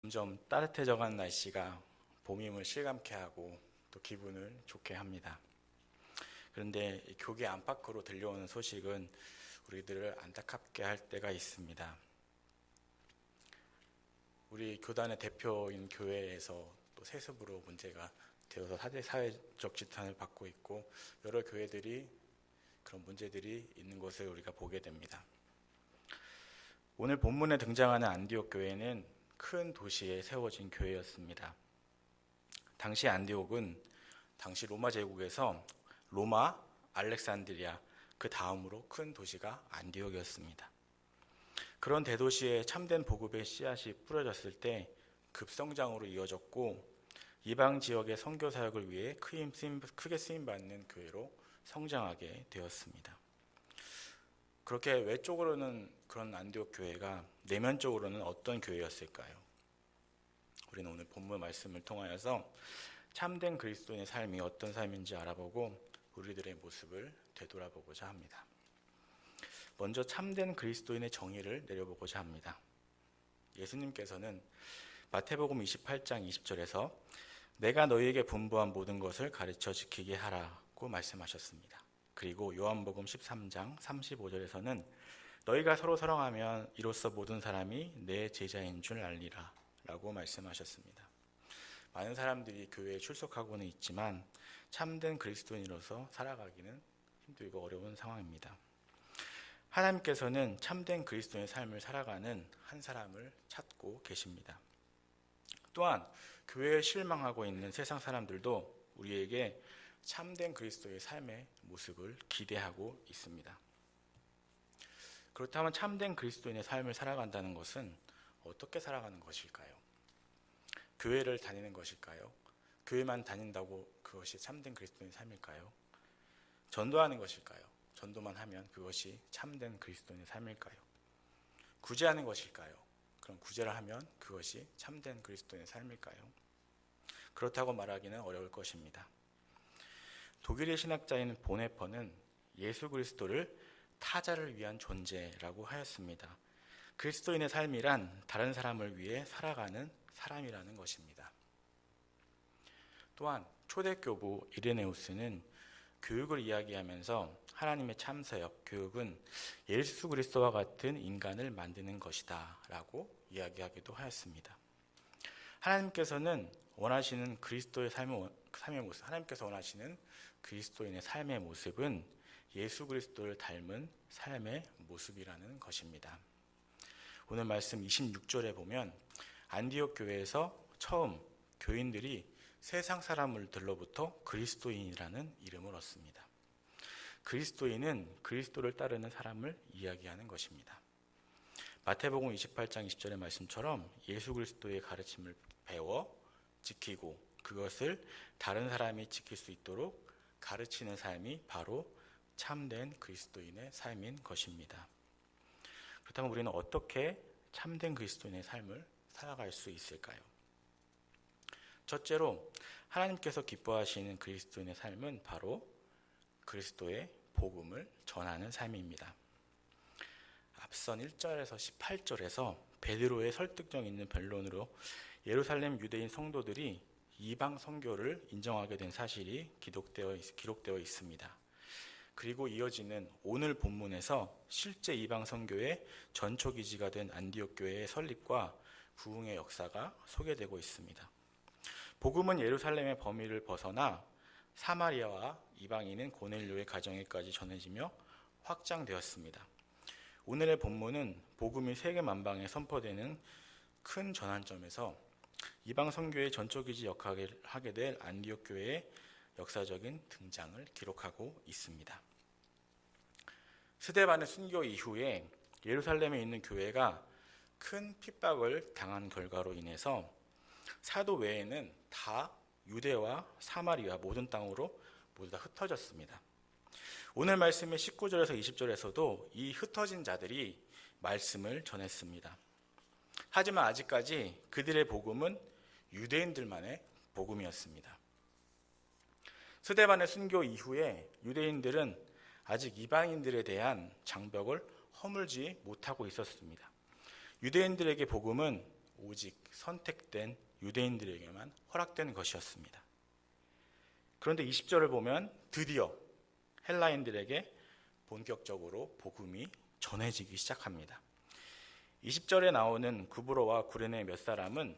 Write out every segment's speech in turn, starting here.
점점 따뜻해져가는 날씨가 봄임을 실감케 하고 또 기분을 좋게 합니다. 그런데 교계 안팎으로 들려오는 소식은 우리들을 안타깝게 할 때가 있습니다. 우리 교단의 대표인 교회에서 또 세습으로 문제가 되어서 사회적 지탄을 받고 있고 여러 교회들이 그런 문제들이 있는 것을 우리가 보게 됩니다. 오늘 본문에 등장하는 안디옥 교회는 큰 도시에 세워진 교회였습니다. 당시 안디옥은 당시 로마 제국에서 로마, 알렉산드리아, 그 다음으로 큰 도시가 안디옥이었습니다. 그런 대도시에 참된 복음의 씨앗이 뿌려졌을 때 급성장으로 이어졌고 이방 지역의 선교 사역을 위해 크게 쓰임받는 교회로 성장하게 되었습니다. 그렇게 외적으로는 그런 안디옥 교회가 내면적으로는 어떤 교회였을까요? 우리는 오늘 본문 말씀을 통하여서 참된 그리스도인의 삶이 어떤 삶인지 알아보고 우리들의 모습을 되돌아보고자 합니다. 먼저 참된 그리스도인의 정의를 내려보고자 합니다. 예수님께서는 마태복음 28장 20절에서 내가 너희에게 분부한 모든 것을 가르쳐 지키게 하라고 말씀하셨습니다. 그리고 요한복음 13장 35절에서는 너희가 서로 사랑하면 이로써 모든 사람이 내 제자인 줄 알리라 라고 말씀하셨습니다. 많은 사람들이 교회에 출석하고는 있지만 참된 그리스도인으로서 살아가기는 힘들고 어려운 상황입니다. 하나님께서는 참된 그리스도인의 삶을 살아가는 한 사람을 찾고 계십니다. 또한 교회에 실망하고 있는 세상 사람들도 우리에게 참된 그리스도의 삶의 모습을 기대하고 있습니다. 그렇다면 참된 그리스도인의 삶을 살아간다는 것은 어떻게 살아가는 것일까요? 교회를 다니는 것일까요? 교회만 다닌다고 그것이 참된 그리스도인의 삶일까요? 전도하는 것일까요? 전도만 하면 그것이 참된 그리스도인의 삶일까요? 구제하는 것일까요? 그럼 구제를 하면 그것이 참된 그리스도인의 삶일까요? 그렇다고 말하기는 어려울 것입니다. 독일의 신학자인 보네퍼는 예수 그리스도를 타자를 위한 존재라고 하였습니다. 그리스도인의 삶이란 다른 사람을 위해 살아가는 사람이라는 것입니다. 또한 초대교부 이레네우스는 교육을 이야기하면서 하나님의 참사역, 교육은 예수 그리스도와 같은 인간을 만드는 것이다 라고 이야기하기도 하였습니다. 하나님께서는 원하시는 그리스도의 삶의 모습, 하나님께서 원하시는 그리스도인의 삶의 모습은 예수 그리스도를 닮은 삶의 모습이라는 것입니다. 오늘 말씀 26절에 보면 안디옥 교회에서 처음 교인들이 세상 사람들로부터 그리스도인이라는 이름을 얻습니다. 그리스도인은 그리스도를 따르는 사람을 이야기하는 것입니다. 마태복음 28장 20절의 말씀처럼 예수 그리스도의 가르침을 배워 지키고 그것을 다른 사람이 지킬 수 있도록 가르치는 삶이 바로 참된 그리스도인의 삶인 것입니다. 그렇다면 우리는 어떻게 참된 그리스도인의 삶을 살아갈 수 있을까요? 첫째로 하나님께서 기뻐하시는 그리스도인의 삶은 바로 그리스도의 복음을 전하는 삶입니다. 앞선 1절에서 18절에서 베드로의 설득력 있는 변론으로 예루살렘 유대인 성도들이 이방 선교를 인정하게 된 사실이 기록되어 있습니다. 그리고 이어지는 오늘 본문에서 실제 이방 선교의 전초기지가 된 안디옥 교회의 설립과 부흥의 역사가 소개되고 있습니다. 복음은 예루살렘의 범위를 벗어나 사마리아와 이방인인 고넬료의 가정에까지 전해지며 확장되었습니다. 오늘의 본문은 복음이 세계 만방에 선포되는 큰 전환점에서 이방 선교의 전초기지 역할을 하게 될 안디옥 교회의 역사적인 등장을 기록하고 있습니다. 스데반의 순교 이후에 예루살렘에 있는 교회가 큰 핍박을 당한 결과로 인해서 사도 외에는 다 유대와 사마리아 모든 땅으로 모두 다 흩어졌습니다. 오늘 말씀의 19절에서 20절에서도 이 흩어진 자들이 말씀을 전했습니다. 하지만 아직까지 그들의 복음은 유대인들만의 복음이었습니다. 스데반의 순교 이후에 유대인들은 아직 이방인들에 대한 장벽을 허물지 못하고 있었습니다. 유대인들에게 복음은 오직 선택된 유대인들에게만 허락된 것이었습니다. 그런데 20절을 보면 드디어 헬라인들에게 본격적으로 복음이 전해지기 시작합니다. 20절에 나오는 구브로와 구레네 몇 사람은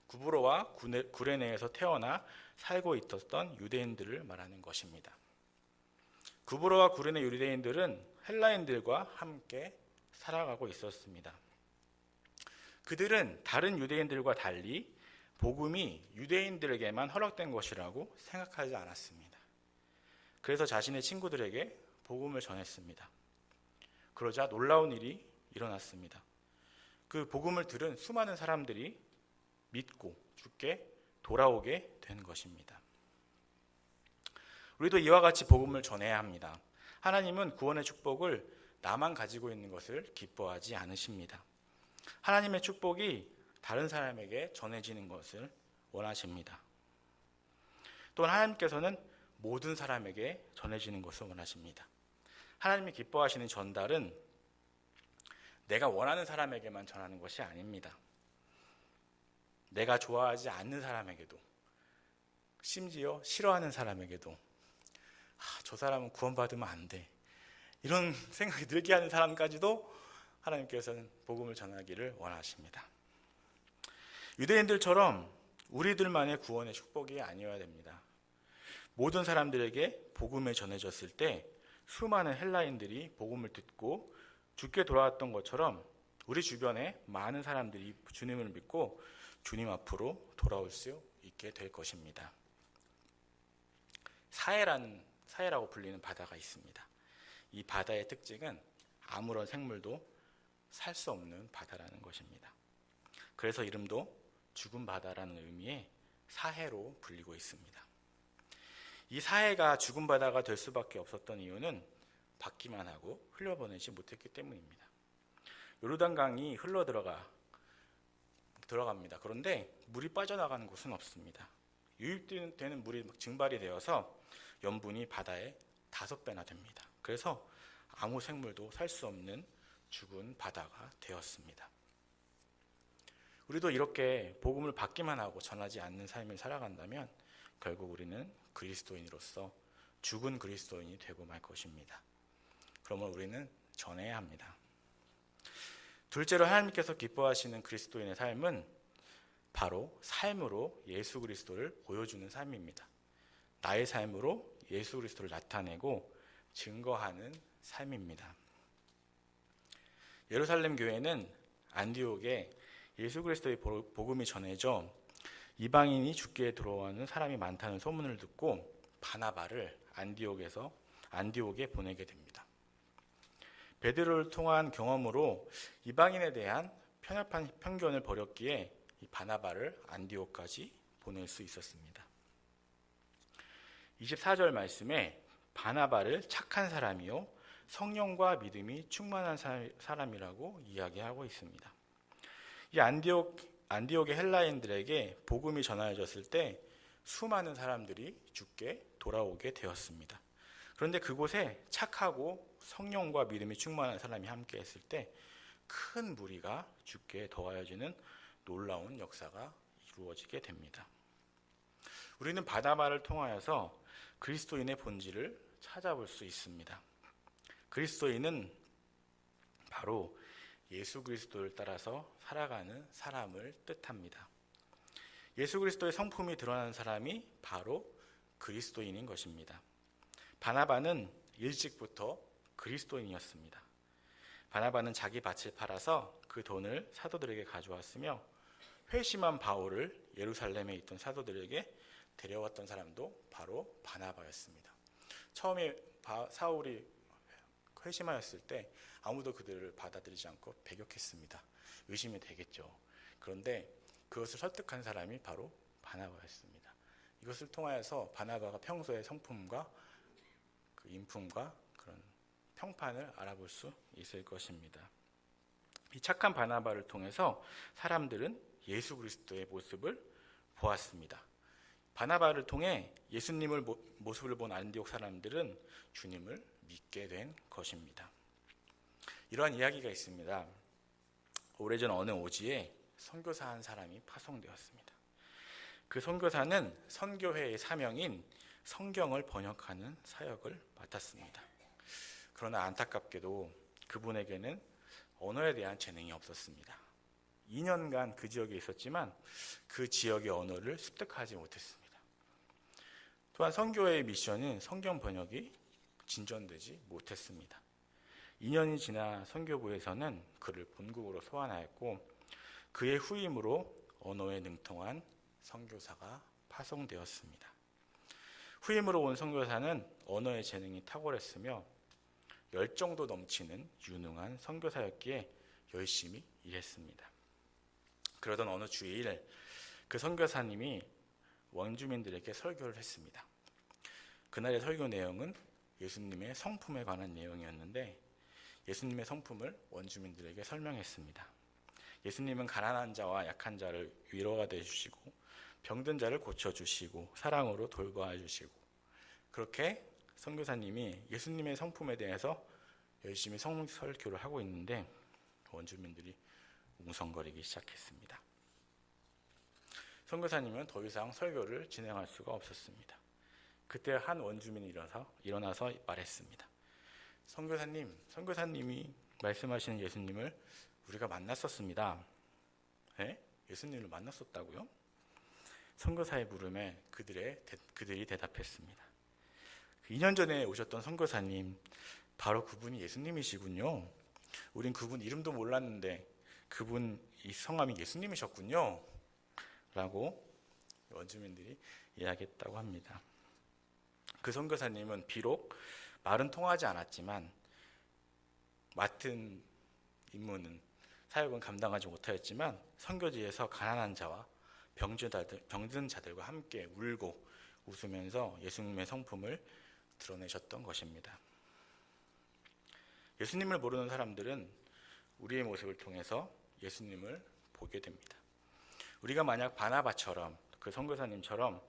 구브로와 구레네에서 태어나 살고 있었던 유대인들을 말하는 것입니다. 구브로와 구레네 유대인들은 헬라인들과 함께 살아가고 있었습니다. 그들은 다른 유대인들과 달리 복음이 유대인들에게만 허락된 것이라고 생각하지 않았습니다. 그래서 자신의 친구들에게 복음을 전했습니다. 그러자 놀라운 일이 일어났습니다. 그 복음을 들은 수많은 사람들이 믿고 주께 돌아오게 된 것입니다. 우리도 이와 같이 복음을 전해야 합니다. 하나님은 구원의 축복을 나만 가지고 있는 것을 기뻐하지 않으십니다. 하나님의 축복이 다른 사람에게 전해지는 것을 원하십니다. 또한 하나님께서는 모든 사람에게 전해지는 것을 원하십니다. 하나님이 기뻐하시는 전달은 내가 원하는 사람에게만 전하는 것이 아닙니다. 내가 좋아하지 않는 사람에게도, 심지어 싫어하는 사람에게도 저 사람은 구원받으면 안 돼, 이런 생각이 들게 하는 사람까지도 하나님께서는 복음을 전하기를 원하십니다. 유대인들처럼 우리들만의 구원의 축복이 아니어야 됩니다. 모든 사람들에게 복음이 전해졌을 때 수많은 헬라인들이 복음을 듣고 주께 돌아왔던 것처럼 우리 주변에 많은 사람들이 주님을 믿고 주님 앞으로 돌아올 수 있게 될 것입니다. 사해라고 불리는 바다가 있습니다. 이 바다의 특징은 아무런 생물도 살 수 없는 바다라는 것입니다. 그래서 이름도 죽은 바다라는 의미의 사해로 불리고 있습니다. 이 사해가 죽은 바다가 될 수밖에 없었던 이유는 받기만 하고 흘려보내지 못했기 때문입니다. 요르단강이 흘러 들어갑니다. 그런데 물이 빠져나가는 곳은 없습니다. 유입되는 물이 증발이 되어서 염분이 바다의 5배나 됩니다. 그래서 아무 생물도 살 수 없는 죽은 바다가 되었습니다. 우리도 이렇게 복음을 받기만 하고 전하지 않는 삶을 살아간다면 결국 우리는 그리스도인으로서 죽은 그리스도인이 되고 말 것입니다. 그러면 우리는 전해야 합니다. 둘째로 하나님께서 기뻐하시는 그리스도인의 삶은 바로 삶으로 예수 그리스도를 보여주는 삶입니다. 나의 삶으로 예수 그리스도를 나타내고 증거하는 삶입니다. 예루살렘 교회는 안디옥에 예수 그리스도의 복음이 전해져 이방인이 주께 들어오는 사람이 많다는 소문을 듣고 바나바를 안디옥에 보내게 됩니다. 베드로를 통한 경험으로 이방인에 대한 편협한 편견을 버렸기에 이 바나바를 안디옥까지 보낼 수 있었습니다. 24절 말씀에 바나바를 착한 사람이요 성령과 믿음이 충만한 사람이라고 이야기하고 있습니다. 이 안디옥의 헬라인들에게 복음이 전하여졌을 때 수많은 사람들이 주께 돌아오게 되었습니다. 그런데 그곳에 착하고 성령과 믿음이 충만한 사람이 함께 했을 때 큰 무리가 주께 더하여지는 놀라운 역사가 이루어지게 됩니다. 우리는 바나바를 통하여서 그리스도인의 본질을 찾아볼 수 있습니다. 그리스도인은 바로 예수 그리스도를 따라서 살아가는 사람을 뜻합니다. 예수 그리스도의 성품이 드러나는 사람이 바로 그리스도인인 것입니다. 바나바는 일찍부터 그리스도인이었습니다. 바나바는 자기 밭을 팔아서 그 돈을 사도들에게 가져왔으며 회심한 바울을 예루살렘에 있던 사도들에게 데려왔던 사람도 바로 바나바였습니다. 처음에 사울이 회심하였을 때 아무도 그들을 받아들이지 않고 배격했습니다. 의심이 되겠죠. 그런데 그것을 설득한 사람이 바로 바나바였습니다. 이것을 통하여서 바나바가 평소의 성품과 그 인품과 그런 평판을 알아볼 수 있을 것입니다. 이 착한 바나바를 통해서 사람들은 예수 그리스도의 모습을 보았습니다. 바나바를 통해 예수님을 모습을 본 안디옥 사람들은 주님을 믿게 된 것입니다. 이러한 이야기가 있습니다. 오래전 어느 오지에 선교사 한 사람이 파송되었습니다. 그 선교사는 선교회의 사명인 성경을 번역하는 사역을 맡았습니다. 그러나 안타깝게도 그분에게는 언어에 대한 재능이 없었습니다. 2년간 그 지역에 있었지만 그 지역의 언어를 습득하지 못했습니다. 또한 선교회의 미션인 성경 번역이 진전되지 못했습니다. 2년이 지나 선교부에서는 그를 본국으로 소환하였고 그의 후임으로 언어에 능통한 선교사가 파송되었습니다. 후임으로 온 선교사는 언어의 재능이 탁월했으며 열정도 넘치는 유능한 선교사였기에 열심히 일했습니다. 그러던 어느 주일 그 선교사님이 원주민들에게 설교를 했습니다. 그날의 설교 내용은 예수님의 성품에 관한 내용이었는데 예수님의 성품을 원주민들에게 설명했습니다. 예수님은 가난한 자와 약한 자를 위로가 되어주시고 병든 자를 고쳐주시고 사랑으로 돌봐주시고 그렇게 선교사님이 예수님의 성품에 대해서 열심히 설교를 하고 있는데 원주민들이 웅성거리기 시작했습니다. 선교사님은 더 이상 설교를 진행할 수가 없었습니다. 그때 한 원주민이 일어나서 말했습니다. 선교사님이 말씀하시는 예수님을 우리가 만났었습니다. 예수님을 만났었다고요? 선교사의 물음에 그들이 대답했습니다. 2년 전에 오셨던 선교사님, 바로 그분이 예수님이시군요. 우린 그분 이름도 몰랐는데 그분 이 성함이 예수님이셨군요. 라고 원주민들이 이야기했다고 합니다. 그 선교사님은 비록 말은 통하지 않았지만 맡은 임무는 사역은 감당하지 못하였지만 선교지에서 가난한 자와 병든 자들과 함께 울고 웃으면서 예수님의 성품을 드러내셨던 것입니다. 예수님을 모르는 사람들은 우리의 모습을 통해서 예수님을 보게 됩니다. 우리가 만약 바나바처럼 그 선교사님처럼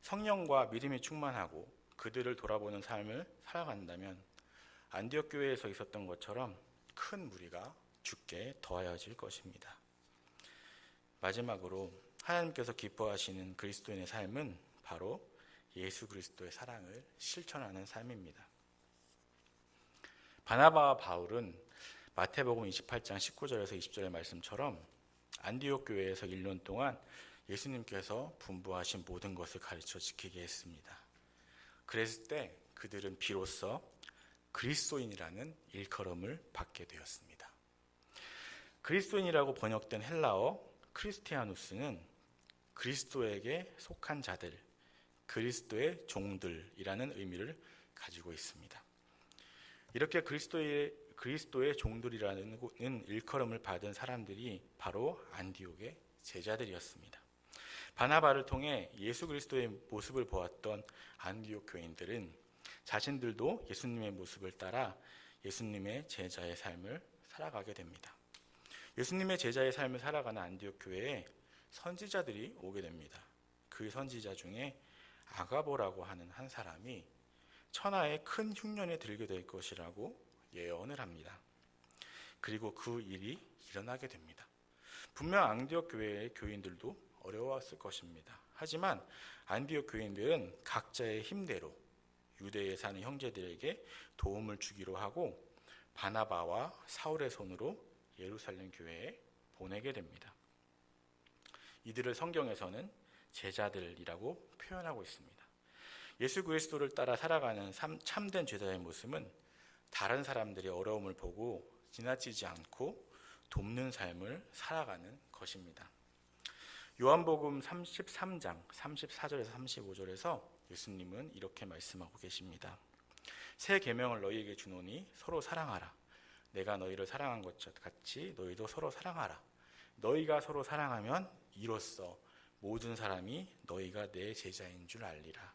성령과 믿음이 충만하고 그들을 돌아보는 삶을 살아간다면 안디옥 교회에서 있었던 것처럼 큰 무리가 주께 더하여질 것입니다. 마지막으로 하나님께서 기뻐하시는 그리스도인의 삶은 바로 예수 그리스도의 사랑을 실천하는 삶입니다. 바나바와 바울은 마태복음 28장 19절에서 20절의 말씀처럼 안디옥 교회에서 1년 동안 예수님께서 분부하신 모든 것을 가르쳐 지키게 했습니다. 그랬을 때 그들은 비로소 그리스도인이라는 일컬음을 받게 되었습니다. 그리스도인이라고 번역된 헬라어 크리스티아누스는 그리스도에게 속한 자들, 그리스도의 종들이라는 의미를 가지고 있습니다. 이렇게 그리스도의 종들이라는 일컬음을 받은 사람들이 바로 안디옥의 제자들이었습니다. 바나바를 통해 예수 그리스도의 모습을 보았던 안디옥 교인들은 자신들도 예수님의 모습을 따라 예수님의 제자의 삶을 살아가게 됩니다. 예수님의 제자의 삶을 살아가는 안디옥 교회에 선지자들이 오게 됩니다. 그 선지자 중에 아가보라고 하는 한 사람이 천하에 큰 흉년에 들게 될 것이라고 예언을 합니다. 그리고 그 일이 일어나게 됩니다. 분명 안디옥 교회의 교인들도 어려웠을 것입니다. 하지만 안디옥 교인들은 각자의 힘대로 유대에 사는 형제들에게 도움을 주기로 하고 바나바와 사울의 손으로 예루살렘 교회에 보내게 됩니다. 이들을 성경에서는 제자들이라고 표현하고 있습니다. 예수 그리스도를 따라 살아가는 참된 제자의 모습은 다른 사람들의 어려움을 보고 지나치지 않고 돕는 삶을 살아가는 것입니다. 요한복음 33장 34절에서 35절에서 예수님은 이렇게 말씀하고 계십니다. 새 계명을 너희에게 주노니 서로 사랑하라. 내가 너희를 사랑한 것 같이 너희도 서로 사랑하라. 너희가 서로 사랑하면 이로써 모든 사람이 너희가 내 제자인 줄 알리라.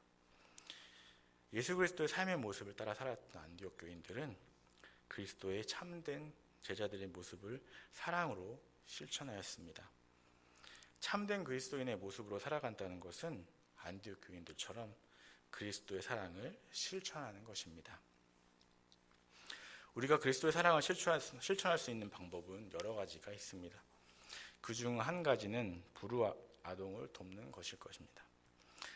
예수 그리스도의 삶의 모습을 따라 살았던 안디옥 교인들은 그리스도의 참된 제자들의 모습을 사랑으로 실천하였습니다. 참된 그리스도인의 모습으로 살아간다는 것은 안디옥 교인들처럼 그리스도의 사랑을 실천하는 것입니다. 우리가 그리스도의 사랑을 실천할 수 있는 방법은 여러 가지가 있습니다. 그중 한 가지는 불우아동을 돕는 것일 것입니다.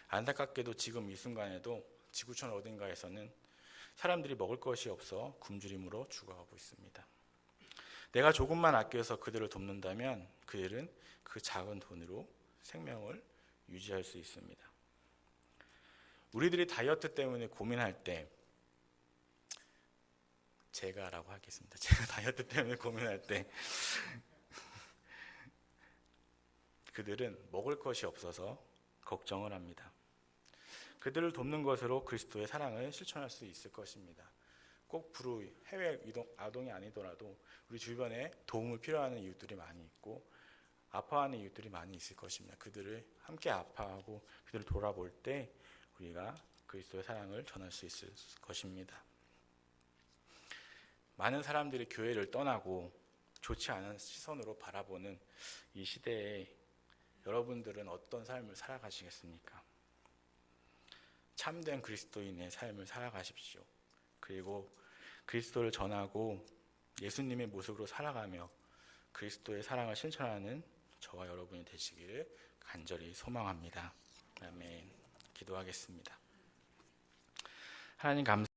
안타깝게도 지금 이 순간에도 지구촌 어딘가에서는 사람들이 먹을 것이 없어 굶주림으로 죽어가고 있습니다. 내가 조금만 아껴서 그들을 돕는다면 그들은 그 작은 돈으로 생명을 유지할 수 있습니다. 우리들이 다이어트 때문에 고민할 때, 제가라고 하겠습니다. 제가 다이어트 때문에 고민할 때 그들은 먹을 것이 없어서 걱정을 합니다. 그들을 돕는 것으로 그리스도의 사랑을 실천할 수 있을 것입니다. 꼭 해외 아동이 아니더라도 우리 주변에 도움을 필요하는 이웃들이 많이 있고 아파하는 이웃들이 많이 있을 것입니다. 그들을 함께 아파하고 그들을 돌아볼 때 우리가 그리스도의 사랑을 전할 수 있을 것입니다. 많은 사람들이 교회를 떠나고 좋지 않은 시선으로 바라보는 이 시대에 여러분들은 어떤 삶을 살아가시겠습니까? 참된 그리스도인의 삶을 살아가십시오. 그리고 그리스도를 전하고 예수님의 모습으로 살아가며 그리스도의 사랑을 실천하는 저와 여러분이 되시기를 간절히 소망합니다. 아멘. 기도하겠습니다. 하나님 감사합니다.